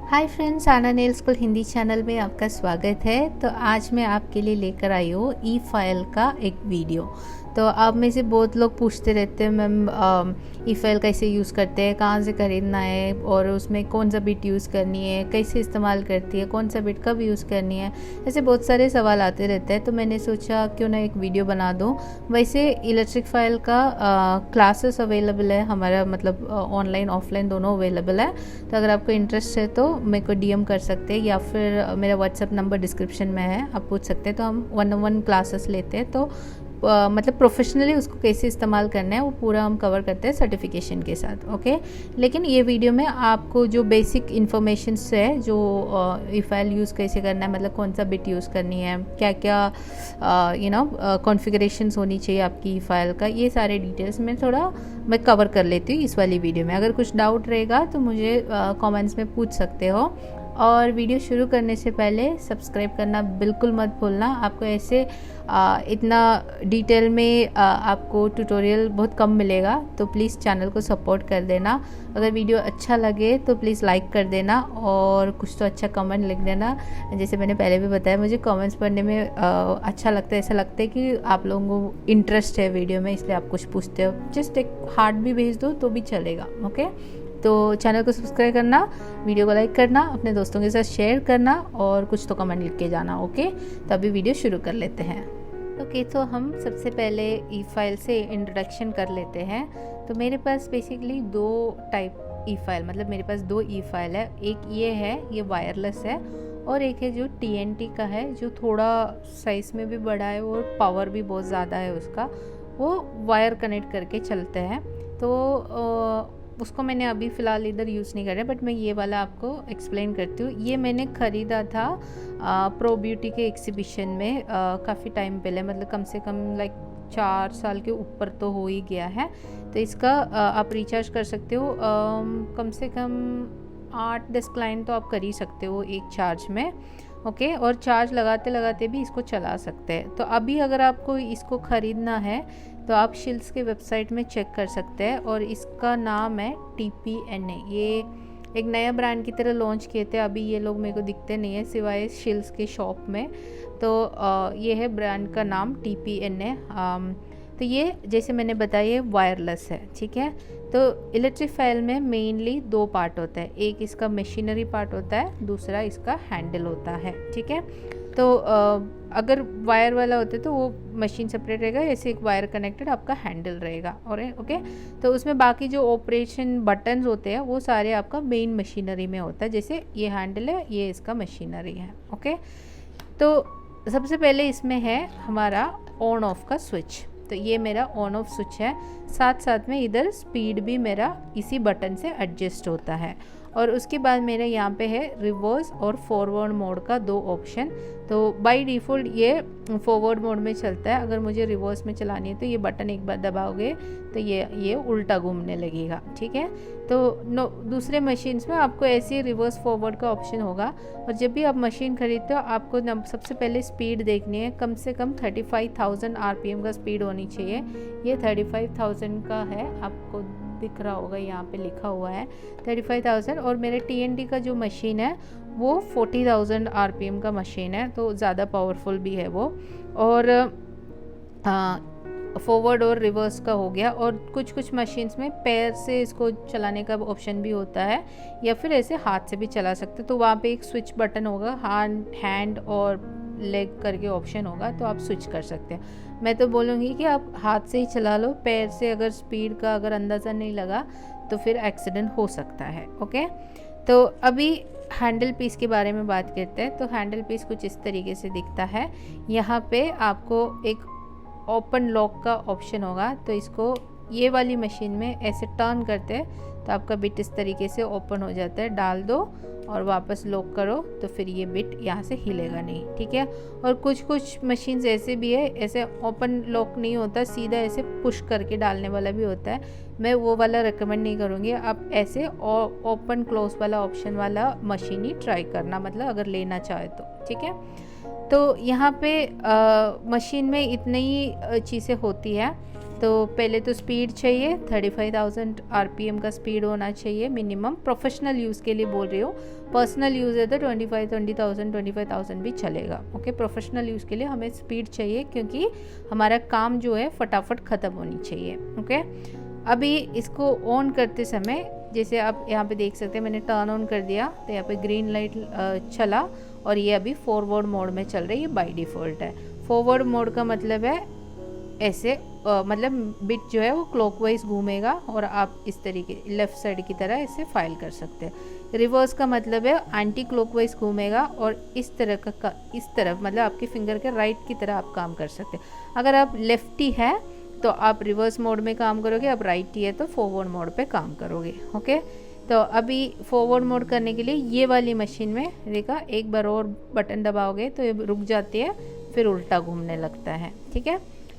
Hi friends, आना nail school Hindi channel में आपका स्वागत है। तो आज मैं आपके लिए लेकर आई हूँ ई फाइल का एक वीडियो। तो आप में से बहुत लोग पूछते रहते हैं मैम ई फाइल कैसे यूज़ करते हैं, कहाँ से ख़रीदना है और उसमें कौन सा बिट यूज़ करनी है, कैसे इस्तेमाल करती है, कौन सा बिट कब यूज़ करनी है, ऐसे बहुत सारे सवाल आते रहते हैं। तो मैंने सोचा क्यों ना एक वीडियो बना दूँ। वैसे इलेक्ट्रिक फाइल का क्लासेस अवेलेबल है हमारा, मतलब ऑनलाइन ऑफलाइन दोनों अवेलेबल है। तो अगर आपको इंटरेस्ट है तो मेरे को डीएम कर सकते हैं या फिर मेरा व्हाट्सएप नंबर डिस्क्रिप्शन में है, आप पूछ सकते हैं। तो हम 1-on-1 क्लासेस लेते हैं। तो मतलब प्रोफेशनली उसको कैसे इस्तेमाल करना है वो पूरा हम कवर करते हैं सर्टिफिकेशन के साथ। ओके, लेकिन ये वीडियो में आपको जो बेसिक इन्फॉर्मेशन है, जो ई फाइल यूज़ कैसे करना है, मतलब कौन सा बिट यूज़ करनी है, क्या क्या कॉन्फ़िगरेशंस होनी चाहिए आपकी ई फाइल का, ये सारे डिटेल्स मैं कवर कर लेती हूँ इस वाली वीडियो में। अगर कुछ डाउट रहेगा तो मुझे कमेंट्स में पूछ सकते हो। और वीडियो शुरू करने से पहले सब्सक्राइब करना बिल्कुल मत भूलना। आपको ऐसे इतना डिटेल में आपको ट्यूटोरियल बहुत कम मिलेगा, तो प्लीज़ चैनल को सपोर्ट कर देना। अगर वीडियो अच्छा लगे तो प्लीज़ लाइक कर देना और कुछ तो अच्छा कमेंट लिख देना। जैसे मैंने पहले भी बताया, मुझे कमेंट्स पढ़ने में अच्छा लगता है, ऐसा लगता है कि आप लोगों को इंटरेस्ट है वीडियो में, इसलिए आप कुछ पूछते हो। जस्ट एक हार्ट भी भेज दो तो भी चलेगा। ओके, तो चैनल को सब्सक्राइब करना, वीडियो को लाइक करना, अपने दोस्तों के साथ शेयर करना और कुछ तो कमेंट लिख के जाना। ओके, तो अभी वीडियो शुरू कर लेते हैं। ओके, तो हम सबसे पहले ई फाइल से इंट्रोडक्शन कर लेते हैं। तो मेरे पास बेसिकली दो टाइप ई फाइल, मतलब मेरे पास दो ई फाइल है। एक ये है, ये वायरलेस है, और एक है जो TNT का है, जो थोड़ा साइज़ में भी बड़ा है और पावर भी बहुत ज़्यादा है उसका। वो वायर कनेक्ट करके चलते हैं। तो उसको मैंने अभी फ़िलहाल इधर यूज़ नहीं कर रहा, बट मैं ये वाला आपको एक्सप्लेन करती हूँ। ये मैंने ख़रीदा था प्रो ब्यूटी के एग्जीबिशन में काफ़ी टाइम पहले, मतलब कम से कम लाइक 4 साल के ऊपर तो हो ही गया है। तो इसका आप रिचार्ज कर सकते हो, कम से कम 8-10 क्लाइंट तो आप कर ही सकते हो एक चार्ज में। ओके, और चार्ज लगाते लगाते भी इसको चला सकते हैं। तो अभी अगर आपको इसको ख़रीदना है तो आप शिल्स के वेबसाइट में चेक कर सकते हैं, और इसका नाम है TPNA। ये एक नया ब्रांड की तरह लॉन्च किए थे। अभी ये लोग मेरे को दिखते नहीं है सिवाय शिल्स के शॉप में। तो ये है ब्रांड का नाम TPNA। तो ये जैसे मैंने बताया ये वायरलेस है, ठीक है। तो इलेक्ट्रिक फाइल में मेनली दो पार्ट होता है, एक इसका मशीनरी पार्ट होता है, दूसरा इसका हैंडल होता है, ठीक है। तो अगर वायर वाला होता है तो वो मशीन सेपरेट रहेगा, ऐसे एक वायर कनेक्टेड आपका हैंडल रहेगा। और ओके, तो उसमें बाकी जो ऑपरेशन बटन्स होते हैं वो सारे आपका मेन मशीनरी में होता है। जैसे ये हैंडल है, ये इसका मशीनरी है। ओके, तो सबसे पहले इसमें है हमारा ऑन ऑफ का स्विच। तो ये मेरा ऑन ऑफ स्विच है, साथ साथ में इधर स्पीड भी मेरा इसी बटन से एडजस्ट होता है। और उसके बाद मेरे यहाँ पे है रिवर्स और फॉरवर्ड मोड का दो ऑप्शन। तो बाय डिफ़ॉल्ट ये फॉरवर्ड मोड में चलता है। अगर मुझे रिवर्स में चलानी है तो ये बटन एक बार दबाओगे तो ये उल्टा घूमने लगेगा, ठीक है। तो दूसरे मशीन्स में आपको ऐसे रिवर्स फॉरवर्ड का ऑप्शन होगा। और जब भी आप मशीन खरीदते हो आपको सबसे पहले स्पीड देखनी है, कम से कम 35,000 RPM का स्पीड होनी चाहिए। ये 35,000 का है, आपको दिख रहा होगा, यहाँ पे लिखा हुआ है 35,000। और मेरे TNT का जो मशीन है वो 40,000 RPM का मशीन है, तो ज़्यादा पावरफुल भी है वो। और फॉरवर्ड और रिवर्स का हो गया। और कुछ कुछ मशीन्स में पैर से इसको चलाने का ऑप्शन भी होता है, या फिर ऐसे हाथ से भी चला सकते। तो वहाँ पे एक स्विच बटन होगा, हैंड और लेग करके ऑप्शन होगा, तो आप स्विच कर सकते हैं। मैं तो बोलूँगी कि आप हाथ से ही चला लो, पैर से अगर स्पीड का अगर अंदाज़ा नहीं लगा तो फिर एक्सीडेंट हो सकता है। ओके, तो अभी हैंडल पीस के बारे में बात करते हैं। तो हैंडल पीस कुछ इस तरीके से दिखता है। यहाँ पे आपको एक ओपन लॉक का ऑप्शन होगा, तो इसको ये वाली मशीन में ऐसे टर्न करते हैं तो आपका बिट इस तरीके से ओपन हो जाता है। डाल दो और वापस लॉक करो तो फिर ये बिट यहाँ से हिलेगा नहीं, ठीक है। और कुछ कुछ मशीन्स ऐसे भी है, ऐसे ओपन लॉक नहीं होता, सीधा ऐसे पुश करके डालने वाला भी होता है। मैं वो वाला रिकमेंड नहीं करूँगी, आप ऐसे ओपन क्लोज वाला ऑप्शन वाला मशीन ही ट्राई करना, मतलब अगर लेना चाहे तो, ठीक है। तो यहाँ पे मशीन में इतनी ही चीज़ें होती है। तो पहले तो स्पीड चाहिए, 35,000 आरपीएम का स्पीड होना चाहिए मिनिमम। प्रोफेशनल यूज़ के लिए बोल रही हूँ, पर्सनल यूज़ है तो 25,000 भी चलेगा। ओके, प्रोफेशनल यूज़ के लिए हमें स्पीड चाहिए क्योंकि हमारा काम जो है फटाफट ख़त्म होनी चाहिए। ओके, अभी इसको ऑन करते समय जैसे आप यहाँ पे देख सकते हैं, मैंने टर्न ऑन कर दिया तो यहाँ पे ग्रीन लाइट चला और ये अभी फॉरवर्ड मोड में चल रही है, बाय डिफ़ॉल्ट है। फॉरवर्ड मोड का मतलब है ऐसे मतलब बिट जो है वो क्लॉकवाइज घूमेगा और आप इस तरीके लेफ़्ट साइड की तरह इसे फाइल कर सकते हैं। रिवर्स का मतलब है एंटी क्लॉकवाइज घूमेगा और इस तरह का इस तरफ मतलब आपके फिंगर के राइट की तरह आप काम कर सकते हैं। अगर आप लेफ्टी है तो आप रिवर्स मोड में काम करोगे, आप राइटी है तो फॉरवर्ड मोड पे काम करोगे। ओके, तो अभी फॉरवर्ड मोड करने के लिए ये वाली मशीन में देखा एक बार और बटन दबाओगे तो ये रुक जाती है, फिर उल्टा घूमने लगता है। ठीक है,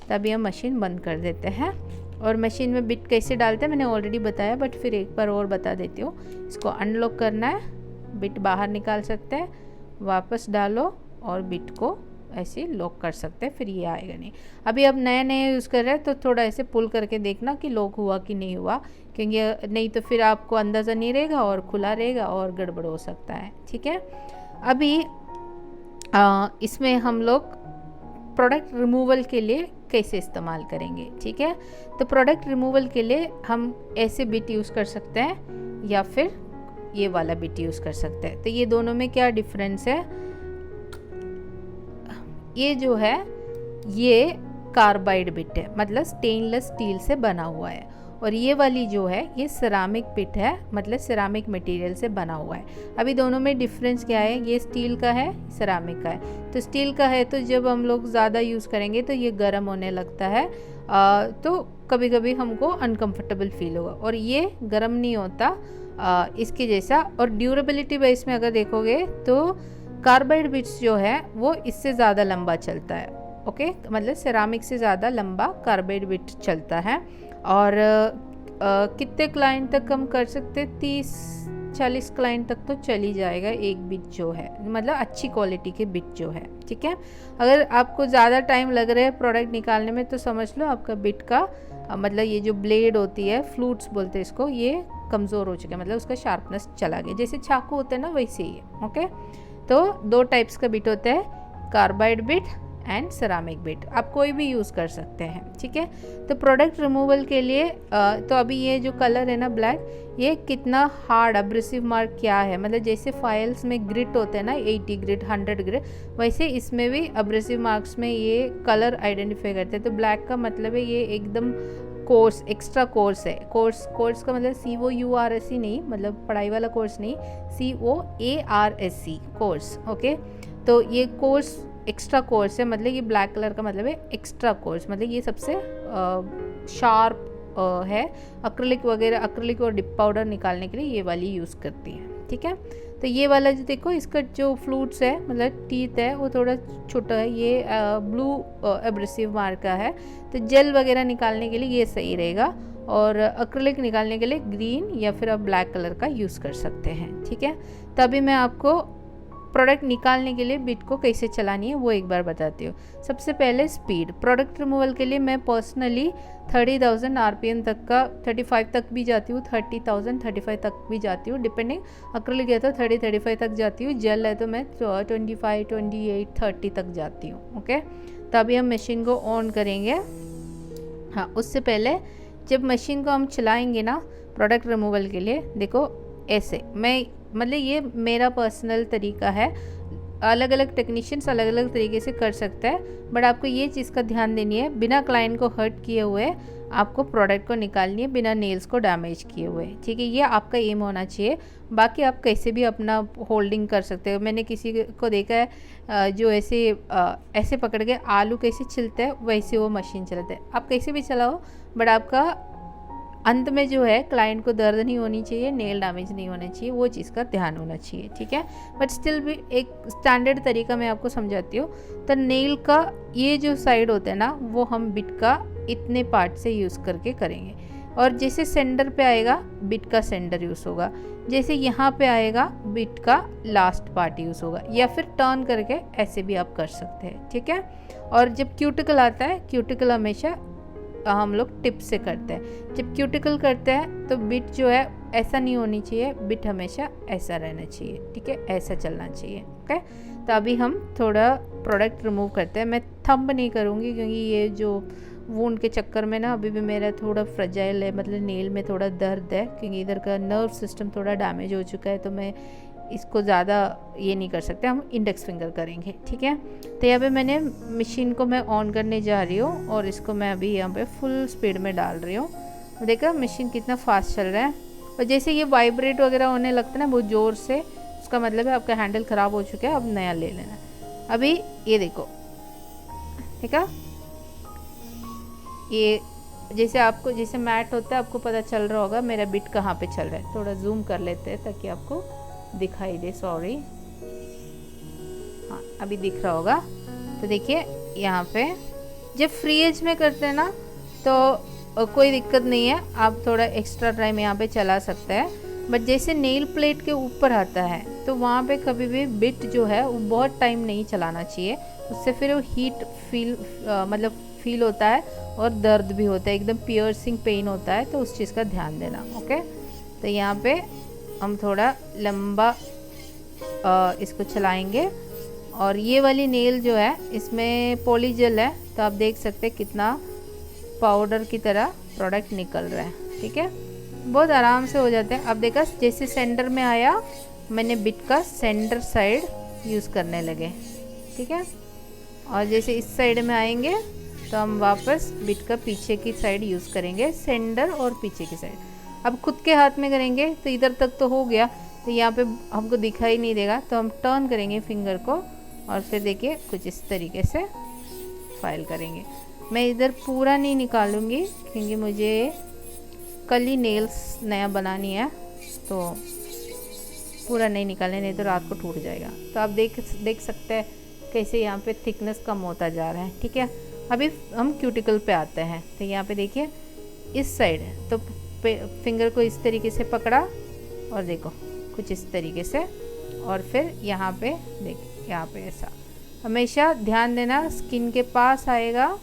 तभी हम मशीन बंद कर देते हैं। और मशीन में बिट कैसे डालते हैं मैंने ऑलरेडी बताया, बट फिर एक बार और बता देती हूँ। इसको अनलॉक करना है, बिट बाहर निकाल सकते हैं, वापस डालो और बिट को ऐसे लॉक कर सकते हैं, फिर ये आएगा नहीं। अभी आप नया नया यूज़ कर रहे हैं तो थोड़ा ऐसे पुल करके देखना कि लॉक हुआ कि नहीं हुआ, क्योंकि नहीं तो फिर आपको अंदाज़ा नहीं रहेगा और खुला रहेगा और गड़बड़ हो सकता है। ठीक है, अभी इसमें हम लोग प्रोडक्ट रिमूवल के लिए कैसे इस्तेमाल करेंगे। ठीक है, तो प्रोडक्ट रिमूवल के लिए हम ऐसे बिट यूज़ कर सकते हैं या फिर ये वाला बिट यूज़ कर सकते हैं। तो ये दोनों में क्या डिफरेंस है, ये जो है ये कार्बाइड बिट है, मतलब स्टेनलेस स्टील से बना हुआ है, और ये वाली जो है ये सिरामिक बिट है, मतलब सिरामिक मटेरियल से बना हुआ है। अभी दोनों में डिफरेंस क्या है, ये स्टील का है, सिरामिक का है। तो स्टील का है तो जब हम लोग ज़्यादा यूज़ करेंगे तो ये गर्म होने लगता है, तो कभी कभी हमको अनकंफर्टेबल फील होगा, और ये गर्म नहीं होता इसके जैसा। और ड्यूरेबिलिटी बेस में अगर देखोगे तो कार्बाइड बिट्स जो है वो इससे ज़्यादा लंबा चलता है। ओके, मतलब सिरामिक से ज़्यादा लंबा कार्बाइड बिट चलता है। और कितने क्लाइंट तक हम कर सकते, 30-40 क्लाइंट तक तो चली जाएगा एक बिट जो है, मतलब अच्छी क्वालिटी के बिट जो है। ठीक है, अगर आपको ज़्यादा टाइम लग रहा है प्रोडक्ट निकालने में तो समझ लो आपका बिट का मतलब ये जो ब्लेड होती है, फ्लूट्स बोलते हैं इसको, ये कमज़ोर हो चुका है, मतलब उसका शार्पनेस चला गया, जैसे चाकू होता है ना वैसे ही है। ओके, तो दो टाइप्स का बिट होता है, carbide bit and ceramic bit, आप कोई भी यूज़ कर सकते हैं। ठीक है, तो प्रोडक्ट रिमूवल के लिए तो अभी ये जो कलर है ना ब्लैक, ये कितना हार्ड अब्रेसिव मार्क क्या है, मतलब जैसे फाइल्स में ग्रिट होते हैं ना 80 ग्रिट 100 ग्रिट, वैसे इसमें भी अब्रेसिव मार्क्स में ये कलर आइडेंटिफाई करते हैं। तो ब्लैक का मतलब है ये एकदम कोर्स, एक्स्ट्रा कोर्स है। कोर्स का मतलब COURSE नहीं, मतलब पढ़ाई वाला कोर्स नहीं, COARSE कोर्स। ओके, तो ये कोर्स एक्स्ट्रा कोर्स है, मतलब ये ब्लैक कलर का मतलब है एक्स्ट्रा कोर्स, मतलब ये सबसे शार्प है। एक्रिलिक वगैरह, एक्रिलिक और डिप पाउडर निकालने के लिए ये वाली यूज़ करती है। ठीक है, तो ये वाला जो देखो इसका जो फ्लूट्स है मतलब टीथ है वो थोड़ा छोटा है, ये ब्लू एब्रेसिव मार्क का है, तो जेल वगैरह निकालने के लिए ये सही रहेगा, और एक्रिलिक निकालने के लिए ग्रीन या फिर आप ब्लैक कलर का यूज़ कर सकते हैं। ठीक है, तभी मैं आपको प्रोडक्ट निकालने के लिए बिट को कैसे चलानी है वो एक बार बताती हूँ। सबसे पहले स्पीड, प्रोडक्ट रिमूवल के लिए मैं पर्सनली 30,000 RPM तक का, 35 तक भी जाती हूँ, 30,000 35 तक भी जाती हूँ, डिपेंडिंग। एक्रिलिक है तो 30-35 तक जाती हूँ, जेल है तो मैं 25 28 30 तक जाती हूँ। ओके, तो अभी हम मशीन को ऑन करेंगे। हाँ, उससे पहले जब मशीन को हम चलाएंगे ना प्रोडक्ट रिमूवल के लिए, देखो ऐसे मैं, मतलब ये मेरा पर्सनल तरीका है, अलग अलग टेक्नीशियंस अलग अलग तरीके से कर सकते हैं, बट आपको ये चीज़ का ध्यान देनी है, बिना क्लाइंट को हर्ट किए हुए आपको प्रोडक्ट को निकालनी है, बिना नेल्स को डैमेज किए हुए। ठीक है, ये आपका एम होना चाहिए। बाकी आप कैसे भी अपना होल्डिंग कर सकते हो। मैंने किसी को देखा है जो ऐसे पकड़ के आलू कैसे छिलते हैं वैसे वो मशीन चलाते हैं। आप कैसे भी चलाओ, बट आपका अंत में जो है क्लाइंट को दर्द नहीं होनी चाहिए, नेल डैमेज नहीं होना चाहिए, वो चीज़ का ध्यान होना चाहिए। ठीक है, बट स्टिल भी एक स्टैंडर्ड तरीका मैं आपको समझाती हूँ। तो नेल का ये जो साइड होता है ना वो हम बिट का इतने पार्ट से यूज़ करके करेंगे, और जैसे सेंटर पे आएगा बिट का सेंटर यूज़ होगा, जैसे यहाँ पे आएगा बिट का लास्ट पार्ट यूज़ होगा, या फिर टर्न करके ऐसे भी आप कर सकते हैं। ठीक है, और जब क्यूटिकल आता है, क्यूटिकल हमेशा हम लोग टिप से करते हैं। जब क्यूटिकल करते हैं तो बिट जो है ऐसा नहीं होनी चाहिए, बिट हमेशा ऐसा रहना चाहिए, ठीक है, ऐसा चलना चाहिए। ओके, तो अभी हम थोड़ा प्रोडक्ट रिमूव करते हैं। मैं थंब नहीं करूँगी क्योंकि ये जो वुंड के चक्कर में ना अभी भी मेरा थोड़ा फ्रजाइल है, मतलब नेल में थोड़ा दर्द है क्योंकि इधर का नर्व सिस्टम थोड़ा डैमेज हो चुका है, तो मैं इसको ज़्यादा ये नहीं कर सकते, हम इंडेक्स फिंगर करेंगे, ठीक है। तो यहाँ पे मैंने मशीन को मैं ऑन करने जा रही हूँ और इसको मैं अभी यहाँ पे फुल स्पीड में डाल रही हूँ। देखा मशीन कितना फास्ट चल रहा है, और जैसे ये वाइब्रेट वगैरह होने लगता है ना बहुत ज़ोर से, उसका मतलब है आपका हैंडल ख़राब हो चुका है, अब नया ले लेना। अभी ये देखो, ठीक है, ये जैसे मैट होता है आपको पता चल रहा होगा मेरा बिट कहाँ पे चल रहा है। थोड़ा जूम कर लेते हैं ताकि आपको दिखाई दे, सॉरी, हाँ अभी दिख रहा होगा। तो देखिए यहाँ पे जब फ्री एज में करते हैं ना तो कोई दिक्कत नहीं है, आप थोड़ा एक्स्ट्रा टाइम यहाँ पे चला सकते हैं। बट जैसे नेल प्लेट के ऊपर आता है तो वहाँ पे कभी भी बिट जो है वो बहुत टाइम नहीं चलाना चाहिए, उससे फिर वो हीट फील होता है और दर्द भी होता है, एकदम पियर्सिंग पेन होता है, तो उस चीज़ का ध्यान देना। ओके, तो यहाँ पे हम थोड़ा लंबा इसको चलाएंगे, और ये वाली नेल जो है इसमें पॉलीजेल है, तो आप देख सकते हैं कितना पाउडर की तरह प्रोडक्ट निकल रहा है, ठीक है, बहुत आराम से हो जाते हैं। अब देखा जैसे सेंटर में आया, मैंने बिट का सेंटर साइड यूज़ करने लगे, ठीक है, और जैसे इस साइड में आएंगे तो हम वापस बिट का पीछे की साइड यूज़ करेंगे, सेंटर और पीछे की साइड। अब खुद के हाथ में करेंगे तो इधर तक तो हो गया, तो यहाँ पे हमको दिखाई नहीं देगा, तो हम टर्न करेंगे फिंगर को और फिर देखिए कुछ इस तरीके से फाइल करेंगे। मैं इधर पूरा नहीं निकालूंगी क्योंकि मुझे कल ही नेल्स नया बनानी है, तो पूरा नहीं निकालने, नहीं तो रात को टूट जाएगा। तो आप देख सकते हैं कैसे यहाँ पे थिकनेस कम होता जा रहा है, ठीक है। अभी हम क्यूटिकल पे आते हैं, तो यहाँ पे देखिए इस साइड है, तो फिंगर को इस तरीके से पकड़ा और देखो कुछ इस तरीके से, और फिर यहाँ पे देखिए, यहाँ पे ऐसा हमेशा ध्यान देना, स्किन के पास आएगा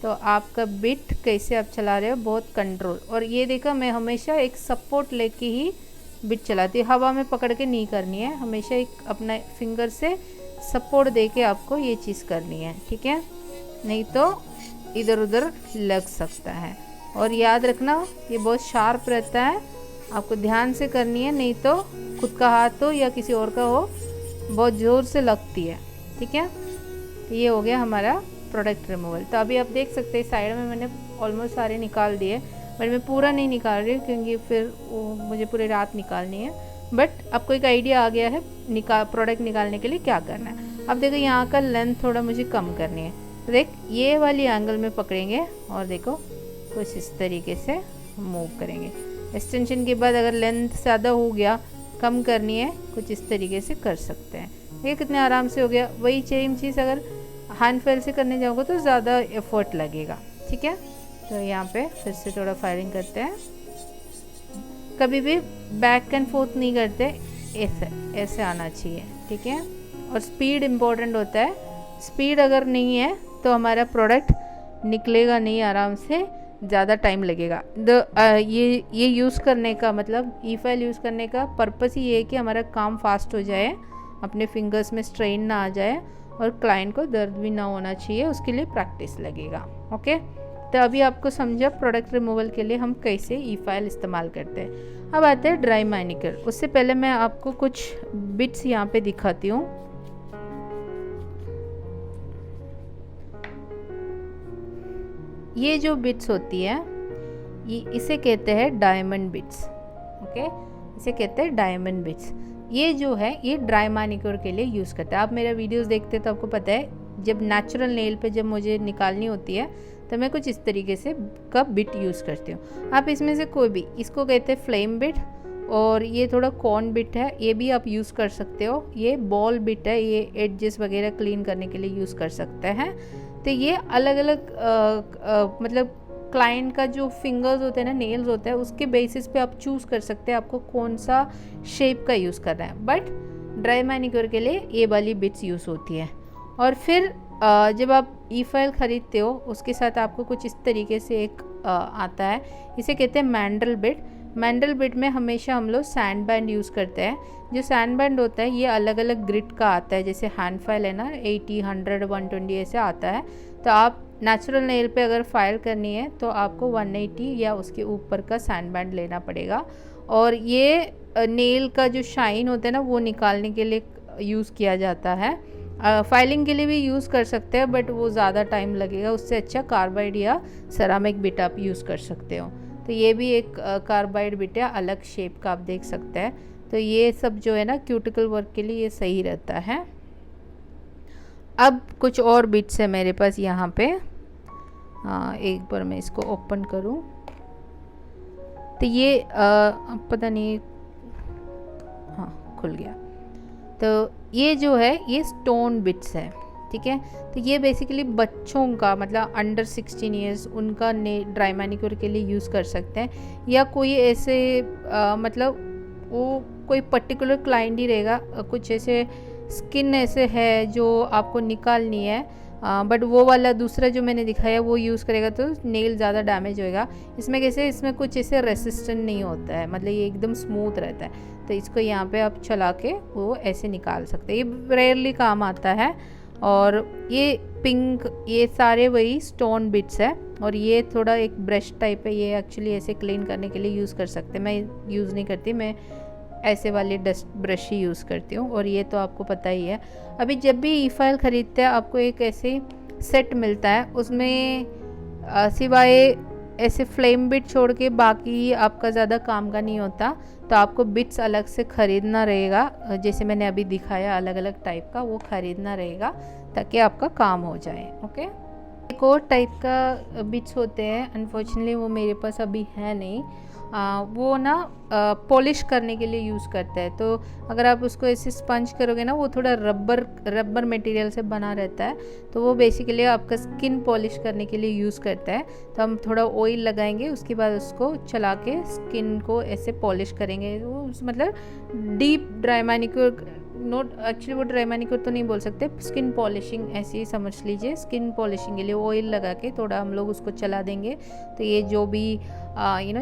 तो आपका बिट कैसे आप चला रहे हो, बहुत कंट्रोल। और ये देखा मैं हमेशा एक सपोर्ट लेके ही बिट चलाती हूँ, हवा में पकड़ के नहीं करनी है, हमेशा एक अपना फिंगर से सपोर्ट दे के आपको ये चीज़ करनी है, ठीक है, नहीं तो इधर उधर लग सकता है। और याद रखना ये बहुत शार्प रहता है, आपको ध्यान से करनी है, नहीं तो खुद का हाथ हो या किसी और का हो बहुत ज़ोर से लगती है, ठीक है। तो ये हो गया हमारा प्रोडक्ट रिमूवल। तो अभी आप देख सकते हैं साइड में मैंने ऑलमोस्ट सारे निकाल दिए, बट मैं पूरा नहीं निकाल रही हूँ क्योंकि फिर वो मुझे पूरी रात निकालनी है। बट आपको एक आइडिया आ गया है प्रोडक्ट निकालने के लिए क्या करना है। अब देखो यहाँ का लेंथ थोड़ा मुझे कम करनी है, तो देख ये वाली एंगल में पकड़ेंगे और देखो कुछ इस तरीके से मूव करेंगे। एक्सटेंशन के बाद अगर लेंथ ज़्यादा हो गया, कम करनी है, कुछ इस तरीके से कर सकते हैं। ये कितने आराम से हो गया। वही सेम चीज़ अगर हैंड फेल से करने जाओगे तो ज़्यादा एफर्ट लगेगा, ठीक है। तो यहाँ पे फिर से थोड़ा फायरिंग करते हैं, कभी भी बैक एंड फोर्थ नहीं करते, ऐसे आना चाहिए, ठीक है। और स्पीड इम्पोर्टेंट होता है, स्पीड अगर नहीं है तो हमारा प्रोडक्ट निकलेगा नहीं आराम से, ज़्यादा टाइम लगेगा। ये यूज़ करने का मतलब ई फाइल यूज़ करने का पर्पस ही ये है कि हमारा काम फास्ट हो जाए, अपने फिंगर्स में स्ट्रेन ना आ जाए और क्लाइंट को दर्द भी ना होना चाहिए, उसके लिए प्रैक्टिस लगेगा। ओके, तो अभी आपको समझा प्रोडक्ट रिमूवल के लिए हम कैसे ई फाइल इस्तेमाल करते हैं। अब आते हैं ड्राई मैनिक्योर। उससे पहले मैं आपको कुछ बिट्स यहाँ पे दिखाती हूँ। ये जो बिट्स होती है ये इसे कहते हैं डायमंड बिट्स, ओके, इसे कहते हैं डायमंड बिट्स। ये जो है ये ड्राई मैनिक्योर के लिए यूज़ करते हैं। आप मेरा वीडियोस देखते हैं तो आपको पता है, जब नेचुरल नेल पे जब मुझे निकालनी होती है तो मैं कुछ इस तरीके से का बिट यूज़ करती हूँ। आप इसमें से कोई भी, इसको कहते हैं फ्लेम बिट, और ये थोड़ा कॉर्न बिट है, ये भी आप यूज़ कर सकते हो। ये बॉल बिट है, ये एडजेस वगैरह क्लीन करने के लिए यूज़ कर सकते हैं। तो ये अलग अलग मतलब क्लाइंट का जो फिंगर्स होते हैं ना, नेल्स होते हैं, उसके बेसिस पे आप चूज़ कर सकते हैं आपको कौन सा शेप का यूज़ करना है। बट ड्राई मैनिक्योर के लिए ये वाली बिट्स यूज़ होती है। और फिर जब आप ई फाइल ख़रीदते हो उसके साथ आपको कुछ इस तरीके से एक आता है, इसे कहते हैं मैंडल बिट। मैंडल बिट में हमेशा हम लोग सैंड बैंड यूज़ करते हैं। जो सैंड बैंड होता है ये अलग अलग ग्रिड का आता है, जैसे हैंड फाइल है ना 80, 100, 120 ऐसे आता है। तो आप नेचुरल नेल पे अगर फाइल करनी है तो आपको 180 या उसके ऊपर का सैंड बैंड लेना पड़ेगा। और ये नेल का जो शाइन होता है ना वो निकालने के लिए यूज़ किया जाता है। फाइलिंग के लिए भी यूज़ कर सकते हैं बट वो ज़्यादा टाइम लगेगा, उससे अच्छा कार्बाइड या सेरामिक बिट आप यूज़ कर सकते हो। तो ये भी एक कार्बाइड बिट है, अलग शेप का आप देख सकते हैं। तो ये सब जो है ना क्यूटिकल वर्क के लिए ये सही रहता है। अब कुछ और बिट्स है मेरे पास यहाँ पे। एक बार मैं इसको ओपन करूँ तो ये पता नहीं, हाँ खुल गया। तो ये जो है ये स्टोन बिट्स है, ठीक है। तो ये बेसिकली बच्चों का मतलब अंडर 16 ईयर्स उनका ड्राई मैनिक्योर के लिए यूज़ कर सकते हैं, या कोई ऐसे मतलब वो कोई पर्टिकुलर क्लाइंट ही रहेगा, कुछ ऐसे स्किन ऐसे है जो आपको निकालनी है, बट वो वाला दूसरा जो मैंने दिखाया वो यूज़ करेगा तो नेल ज़्यादा डैमेज होएगा। इसमें कैसे, इसमें कुछ ऐसे रेसिस्टेंट नहीं होता है, मतलब ये एकदम स्मूथ रहता है। तो इसको यहाँ पे आप चला के वो ऐसे निकाल सकते हैं, ये रेयरली काम आता है। और ये पिंक, ये सारे वही स्टोन बिट्स है। और ये थोड़ा एक ब्रश टाइप है, ये एक्चुअली ऐसे क्लीन करने के लिए यूज़ कर सकते हैं। मैं यूज़ नहीं करती, मैं ऐसे वाले डस्ट ब्रश ही यूज़ करती हूँ। और ये तो आपको पता ही है, अभी जब भी ई फाइल ख़रीदते हैं आपको एक ऐसे सेट मिलता है, उसमें सिवाय ऐसे फ्लेम बिट छोड़ के बाकी आपका ज़्यादा काम का नहीं होता। तो आपको बिट्स अलग से ख़रीदना रहेगा, जैसे मैंने अभी दिखाया अलग अलग टाइप का, वो ख़रीदना रहेगा ताकि आपका काम हो जाए। ओके, एक और टाइप का बिट्स होते हैं, अनफॉर्चुनेटली वो मेरे पास अभी है नहीं। वो ना पॉलिश करने के लिए यूज़ करते हैं। तो अगर आप उसको ऐसे स्पंज करोगे ना, वो थोड़ा रबर मटेरियल से बना रहता है, तो वो बेसिकली आपका स्किन पॉलिश करने के लिए यूज़ करता है। तो हम थोड़ा ऑयल लगाएंगे, उसके बाद उसको चला के स्किन को ऐसे पॉलिश करेंगे। वो मतलब deep dry manicure, not actually वो ड्राई मैनिक्योर तो नहीं बोल सकते, स्किन पॉलिशिंग ऐसे ही समझ लीजिए। स्किन पॉलिशिंग के लिए ऑयल लगा के थोड़ा हम लोग उसको चला देंगे तो ये जो भी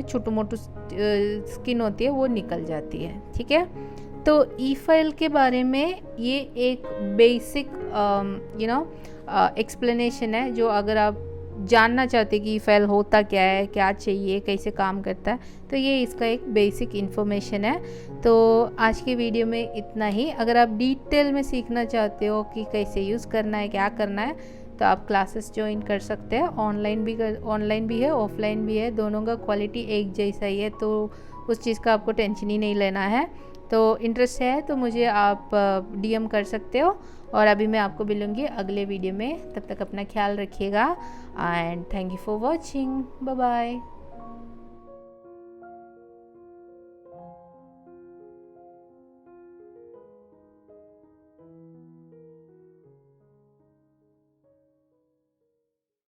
छोटू मोटू स्किन होती है वो निकल जाती है, ठीक है। तो ई फाइल के बारे में ये एक बेसिक एक्सप्लेनेशन है, जो अगर आप जानना चाहते कि ई फाइल होता क्या है, क्या चाहिए, कैसे काम करता है, तो ये इसका एक बेसिक इन्फॉर्मेशन है। तो आज की वीडियो में इतना ही। अगर आप डिटेल में सीखना चाहते हो कि कैसे यूज़ करना है, क्या करना है, तो आप क्लासेस ज्वाइन कर सकते हैं। ऑनलाइन भी है, ऑफलाइन भी है, दोनों का क्वालिटी एक जैसा ही है, तो उस चीज़ का आपको टेंशन ही नहीं लेना है। तो इंटरेस्ट है तो मुझे आप DM कर सकते हो। और अभी मैं आपको मिलूँगी अगले वीडियो में, तब तक अपना ख्याल रखिएगा and thank you for watching. Bye bye.